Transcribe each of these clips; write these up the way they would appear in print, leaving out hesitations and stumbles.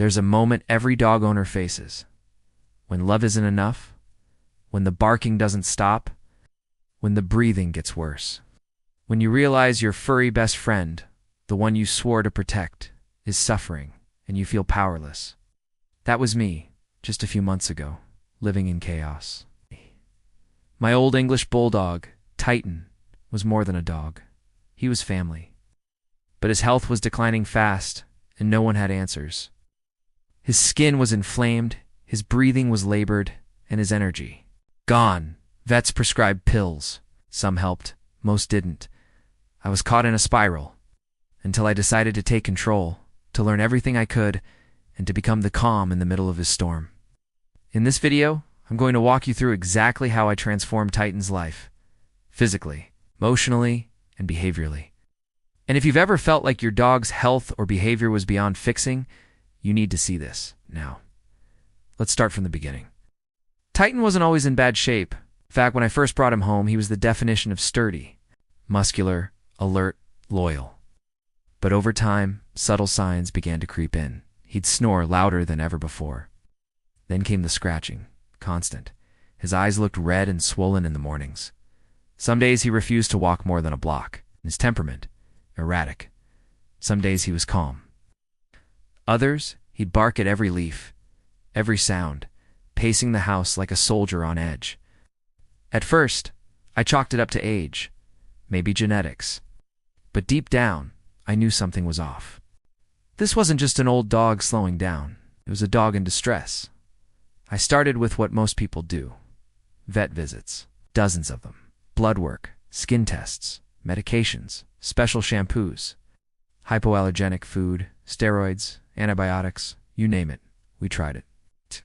There's a moment every dog owner faces. When love isn't enough, when the barking doesn't stop, when the breathing gets worse. When you realize your furry best friend, the one you swore to protect, is suffering and you feel powerless. That was me, just a few months ago, living in chaos. My old English Bulldog, Titan, was more than a dog. He was family. But his health was declining fast, and no one had answers. His skin was inflamed, his breathing was labored, and his energy gone. Vets prescribed pills. Some helped, most didn't. I was caught in a spiral, until I decided to take control, to learn everything I could, and to become the calm in the middle of his storm. In this video, I'm going to walk you through exactly how I transformed Titan's life, physically, emotionally, and behaviorally. And if you've ever felt like your dog's health or behavior was beyond fixing, you need to see this now. Let's start from the beginning. Titan wasn't always in bad shape. In fact, when I first brought him home, he was the definition of sturdy, muscular, alert, loyal. But over time, subtle signs began to creep in. He'd snore louder than ever before. Then came the scratching, constant. His eyes looked red and swollen in the mornings. Some days he refused to walk more than a block. His temperament, erratic. Some days he was calm. Others, he'd bark at every leaf, every sound, pacing the house like a soldier on edge. At first, I chalked it up to age, maybe genetics. But deep down, I knew something was off. This wasn't just an old dog slowing down. It was a dog in distress. I started with what most people do. Vet visits, dozens of them. Blood work, skin tests, medications, special shampoos, hypoallergenic food, steroids, antibiotics, you name it, we tried it.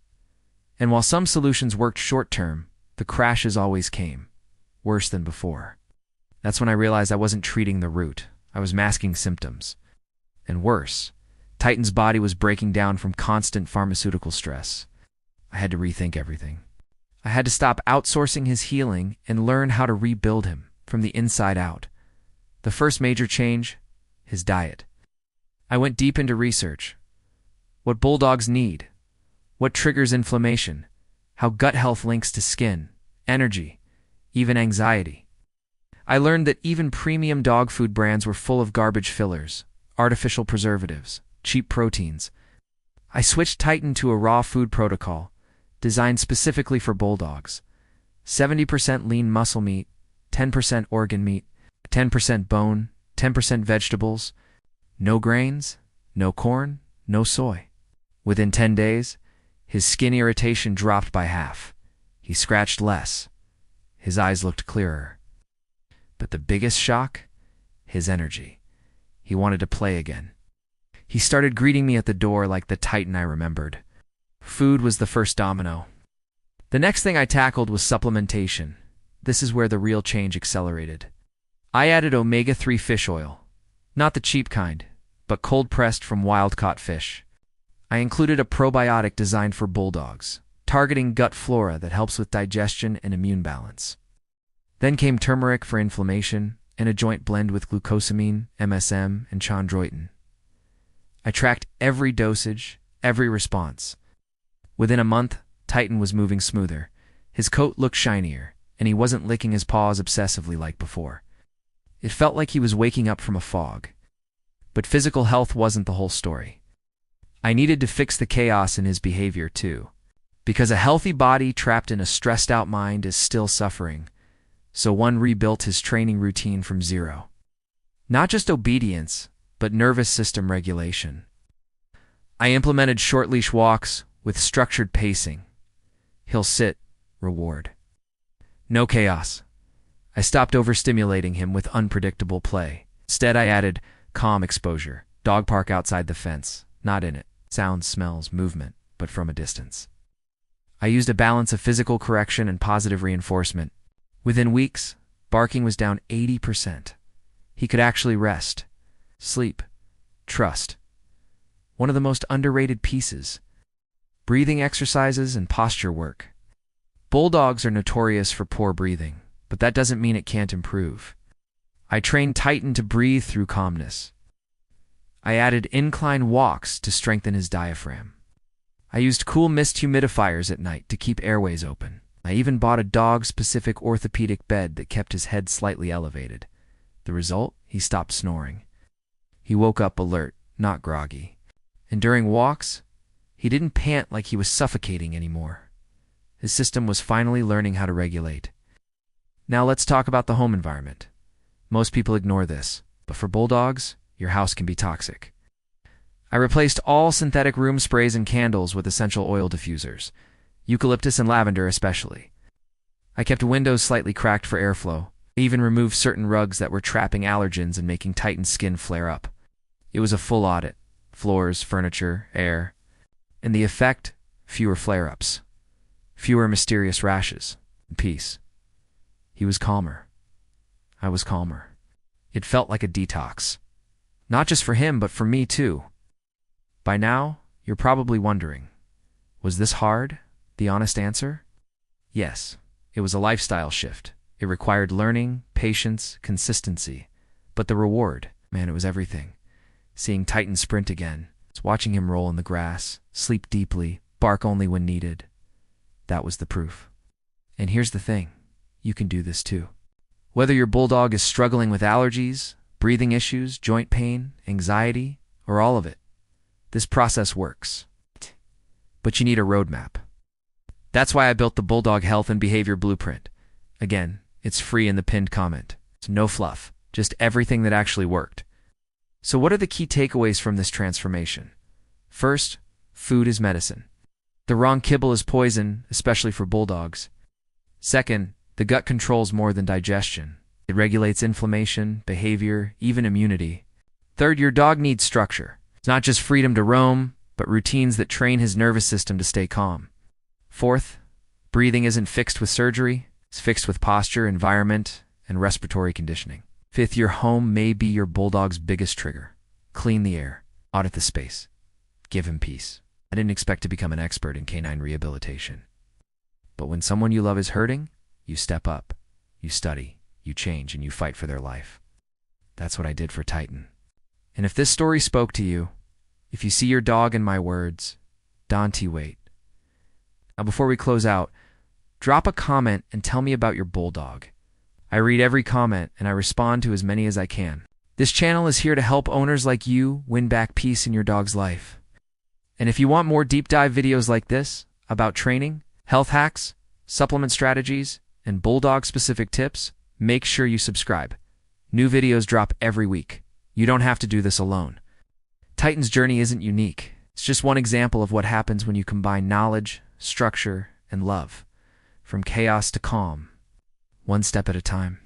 And while some solutions worked short-term, the crashes always came, worse than before. That's when I realized I wasn't treating the root. I was masking symptoms. And worse, Titan's body was breaking down from constant pharmaceutical stress. I had to rethink everything. I had to stop outsourcing his healing and learn how to rebuild him from the inside out. The first major change, his diet. I went deep into research. What bulldogs need, what triggers inflammation, how gut health links to skin, energy, even anxiety. I learned that even premium dog food brands were full of garbage fillers, artificial preservatives, cheap proteins. I switched Titan to a raw food protocol, designed specifically for bulldogs. 70% lean muscle meat, 10% organ meat, 10% bone, 10% vegetables, no grains, no corn, no soy. Within 10 days, his skin irritation dropped by half. He scratched less. His eyes looked clearer. But the biggest shock? His energy. He wanted to play again. He started greeting me at the door like the Titan I remembered. Food was the first domino. The next thing I tackled was supplementation. This is where the real change accelerated. I added omega-3 fish oil. Not the cheap kind, but cold-pressed from wild-caught fish. I included a probiotic designed for bulldogs, targeting gut flora that helps with digestion and immune balance. Then came turmeric for inflammation and a joint blend with glucosamine, MSM, and chondroitin. I tracked every dosage, every response. Within a month, Titan was moving smoother. His coat looked shinier, and he wasn't licking his paws obsessively like before. It felt like he was waking up from a fog. But physical health wasn't the whole story. I needed to fix the chaos in his behavior too. Because a healthy body trapped in a stressed-out mind is still suffering. So one rebuilt his training routine from zero. Not just obedience, but nervous system regulation. I implemented short-leash walks with structured pacing. He'll sit, reward. No chaos. I stopped overstimulating him with unpredictable play. Instead, I added calm exposure, dog park outside the fence, not in it, sounds, smells, movement, but from a distance. I used a balance of physical correction and positive reinforcement. Within weeks, barking was down 80%. He could actually rest, sleep, trust. One of the most underrated pieces. Breathing exercises and posture work. Bulldogs are notorious for poor breathing, but that doesn't mean it can't improve. I trained Titan to breathe through calmness. I added incline walks to strengthen his diaphragm. I used cool mist humidifiers at night to keep airways open. I even bought a dog-specific orthopedic bed that kept his head slightly elevated. The result? He stopped snoring. He woke up alert, not groggy. And during walks, he didn't pant like he was suffocating anymore. His system was finally learning how to regulate. Now let's talk about the home environment. Most people ignore this, but for bulldogs, your house can be toxic. I replaced all synthetic room sprays and candles with essential oil diffusers, eucalyptus and lavender especially. I kept windows slightly cracked for airflow. I even removed certain rugs that were trapping allergens and making Titan's skin flare up. It was a full audit. Floors, furniture, air. And the effect? Fewer flare-ups. Fewer mysterious rashes. Peace. He was calmer. I was calmer. It felt like a detox. Not just for him, but for me too. By now, you're probably wondering, was this hard? The honest answer? Yes. It was a lifestyle shift. It required learning, patience, consistency. But the reward, man, it was everything. Seeing Titan sprint again, watching him roll in the grass, sleep deeply, bark only when needed. That was the proof. And here's the thing. You can do this too. Whether your bulldog is struggling with allergies, breathing issues, joint pain, anxiety, or all of it, this process works. But you need a roadmap. That's why I built the Bulldog Health and Behavior Blueprint. Again, it's free in the pinned comment. It's no fluff, just everything that actually worked. So what are the key takeaways from this transformation? First, food is medicine. The wrong kibble is poison, especially for bulldogs. Second, the gut controls more than digestion. It regulates inflammation, behavior, even immunity. Third, your dog needs structure. It's not just freedom to roam, but routines that train his nervous system to stay calm. Fourth, breathing isn't fixed with surgery. It's fixed with posture, environment, and respiratory conditioning. Fifth, your home may be your bulldog's biggest trigger. Clean the air. Audit the space. Give him peace. I didn't expect to become an expert in canine rehabilitation. But when someone you love is hurting, you step up. You study, you change, and you fight for their life. That's what I did for Titan. And if this story spoke to you, if you see your dog in my words, Dante, wait. Now before we close out, drop a comment and tell me about your bulldog. I read every comment and I respond to as many as I can. This channel is here to help owners like you win back peace in your dog's life. And if you want more deep dive videos like this about training, health hacks, supplement strategies, and bulldog specific tips, make sure you subscribe. New videos drop every week. You don't have to do this alone. Titan's journey isn't unique. It's just one example of what happens when you combine knowledge, structure, and love. From chaos to calm, one step at a time.